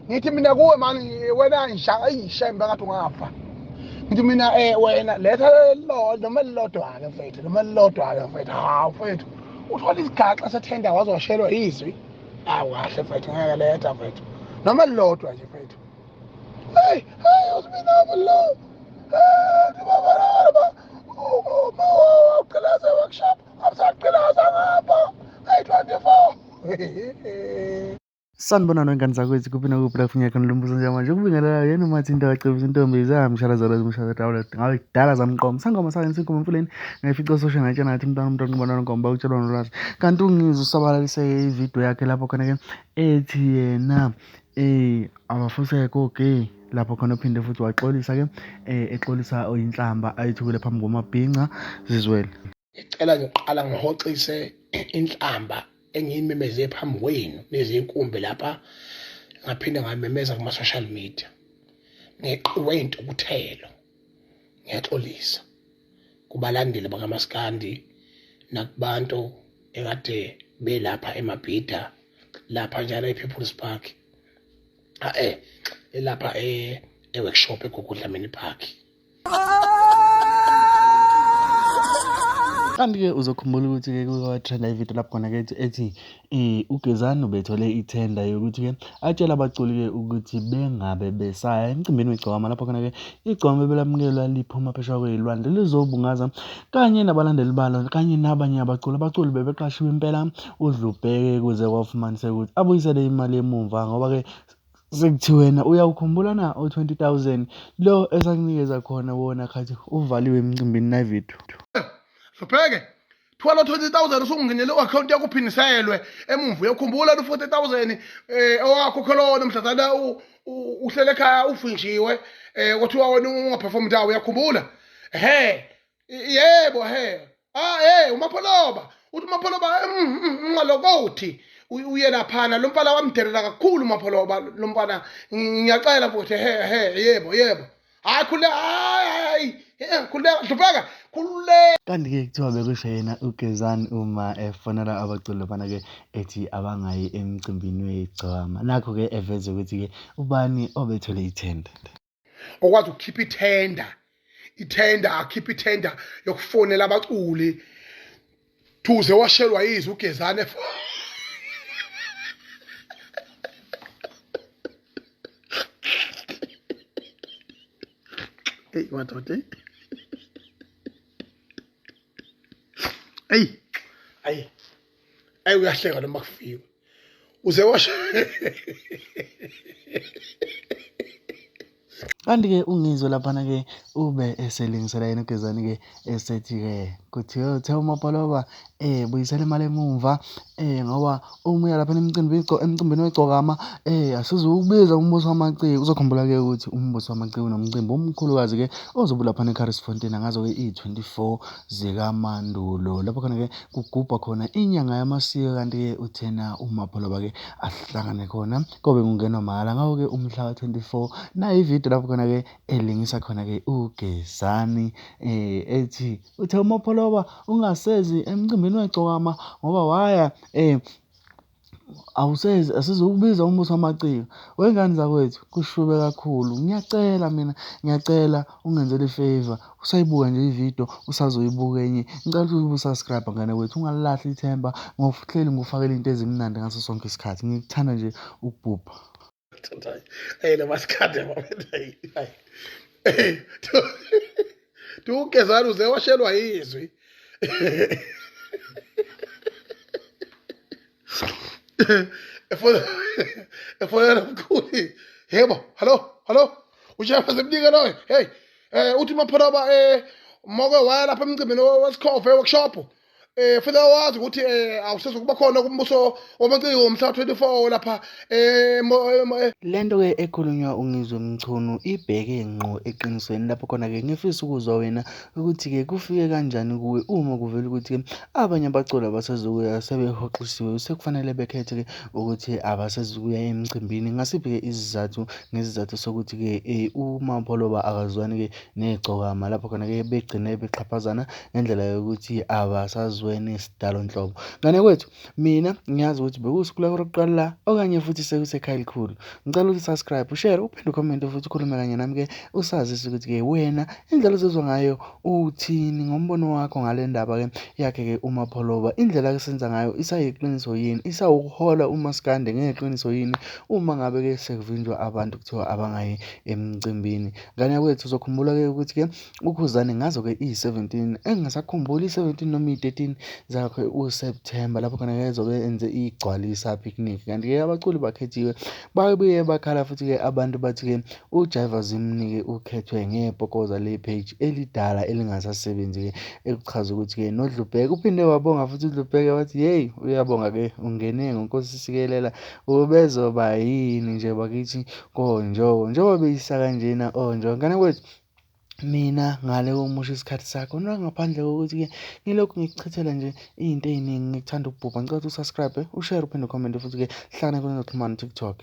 ngithi mina kuwe mani wena ishembe ngathi ungafa ngithi mina wena letha noma lilodwa-ke mfethu noma lilodwa-ke mfethu hawu mfethu uthola isigaxa sethenda wazoshelwa izwi awu kahle mfethu ngeke letha mfethu noma lilodwa nje mfethu hey uSminofu lo koGqilaza workshop koGqilaza ngapha hey 24 Sanibona nongani zakwethu kuphi nakuphi la kufuneka khona lo mbuzo njenganje ukubingelela yena umathi into acebisa intombi izamshala zalo zimshaya tawula ngawe kudala zamqoma sangoma sakhe insinkomo emfuleni ngayifica social nathi nathi umntwana ngibona ngomba utshelwa nolwazi kanti ungizwe usabalalise ivideo yakhe lapho khona ke ethi yena abafusekho okay lapho khona uphinde futhi waxolisa ke exolisa oyinhlamba ayithukule phambi komabhinca zizwele. Ngicela ngiqala ngihoxise inhlamba engiyimemeze phambi kwenu nezinkumbi lapha ngaphinde ngamemeza kuma social media ngeqiwe intukuthelo ngiyaxolisa kubalandeli bakaMaskandi nakubantu ekade belapha eMabhida lapha njalo ePeople's Park elapha eworkshop eGqilaza Park. Kanti-ke uzokhumbula ukuthi-ke kuka-trend ivideo lapho khona-ke ethi uGezani ubethole ithenda yokuthi-ke atshela abaculi-ke ukuthi bengabe besaya emcimbini wegcwama lapho khona-ke igcwama belamukelwa liphuma phesheya kwey'lwandle lizobungaza kanye nabalandeli balo kanye nabanye abaculi bebeqashiwe impela uDlubheke kuze kwafumaniseka ukuthi abuyisele imali emumva ngoba-ke sekuthiwe wena uyawukhumbula na o-20,000 lo esakunikeza khona wona khathi uvaliwe emcimbini navidiyo. Dlubheke thwala 20,000 usungingenele u-account yakho uphiniselwe emumva uyakhumbula lo 40,000 owakho kholona mhlazana uhlele ekhaya ufinjiwe kwathiwa wena ungaperform ndawo uyakhumbula yebo uMapholoba uthi uMapholoba ngalokothi uye laphana lo mfana wamderela kakhulu uMapholoba lo mfana ngiyacela futhi yebo hayi khuleka Dlubheka khuleka. Kanti-ke kuthiwa bekusho yena uGezani uma efonela abaculi lobana-ke ethi abangayi emcimbini wegcwama nakho-ke eveze ukuthi-ke ubani obethole ithenda okwazi ukukhipha ithenda akhipha ithenda yokufonela abaculi thuze washelwa yizwi uGezani hey madoda Ay uyahleka noma kufika uze washo kanti-ke ungizwe laphana-ke ube eselingisela yena uGezani-ke esethi-ke kuthiwa uMapholoba buyisela imali emumva ngoba uma uya lapha emcimbini wegcokama asizukubiza umbuso wamaciko uzokhumbula-ke ukuthi umbuso wamaciko nomcimbi omkhulukazi-ke ozobe laphana eCharlesfontein ngazo-ke i-24 zikaMandulo lapho khona-ke kugubha khona inyanga yamasiko kanti-ke uthena uMapholoba-ke ahlangane khona kobe kungenwa mahhala ngawo-ke umhla wa-24 nayo ividiyo lapho khona-ke elingisa khona-ke uGezani ethi uthe uMapholoba ungasezi emcimbini wegcokama ngoba waya awusezi asizukubiza umbuso wamaciko wengane zakwethu kushube kakhulu ngiyacela ungenzele ifavor usayibuka nje ividiyo usazoyibuka enye ngicela ukuthi ubusubscribe ngane wethu ungalahli ithemba ngokuhleli ngufakela into ezimnandi ngaso sonke isikhathi ngikuthanda nje ukubhubha la Maskandi tu uGezani uze washelwa yizwi efonela mkhulu yebo hello ujaha semnika loyo uthi Mapholoba moke waya lapha emcimbini wesikhove workshop futhi wazi ukuthi awusezokuba khona kumbuso wamaciko umhla 24 lapha lento-ke ekhulunywa ungizwe Mchunu ibheke ngqo eqinisweni lapho khona-ke ngifisa ukuzwa wena ukuthi-ke kufike kanjani kuwe uma kuvela ukuthi-ke abanye abaculi abasezokuya sebehoxisiwe sekufanele bekhethe-ke ukuthi abasezokuya emcimbini ngasiphi-ke ngezizathu sokuthi-ke uMapholoba akazwani-ke negcokama lapho khona-ke begcine bexhaphazana ngendlela yokuthi abasazi esazweni isidalo nhlobo. Ngane kwethu, mina ngiyazi ukuthi bekuwusuku lakho lokuqala la okanye futhi sekusekhaya elikhulu. Ngicela ukuthi subscribe, ushare, uphinde ucommente futhi ukhulume kanye nami-ke usazise ukuthi-ke wena indlela ozizwa ngayo uthini ngombono wakho ngale ndaba-ke yakhe-ke uMapholoba. Indlela-ke senza ngayo isayiqiniso yini, isawukuhola umaskande ngeqiniso yini uma ngabe-ke sekuvinjwa abantu kuthiwa abangayi emcimbini. Ngane kwethu uzokhumbula-ke ukuthi-ke ukhuzane ngazo-ke iyi-17 engingasakhumbuli i-17 noma iyi-13 zakhe uSeptember lapho khona-ke ezobe enze igcwalisa picnic. Kanti-ke abaculi bakhethiwe babuye bakhala futhi-ke abantu bathi-ke uJaiva Zimni-ke ukhethwe ngepokoza le-page elidala elingasasebenzi-ke ekuchaza ukuthi-ke noDlubheke uphinde wabonga futhi uDlubheke wathi yeyi uyabonga-ke ungene ngoNkosi sikelela ubezoba yini nje bakithi konjowo njengoba beyisa kanjena onjo. Ngane kwethu mina ngale umusha isikhathi sakho ngaphandle kokuthi-ke ngilokhu ngikuchithela nje iy'nto ey'ningi ngikuthanda ukubhubha. Ngicela ukuthi usubscribe, ushare uphinde ucommente futhi-ke hlangana kwezokuxhumana TikTok.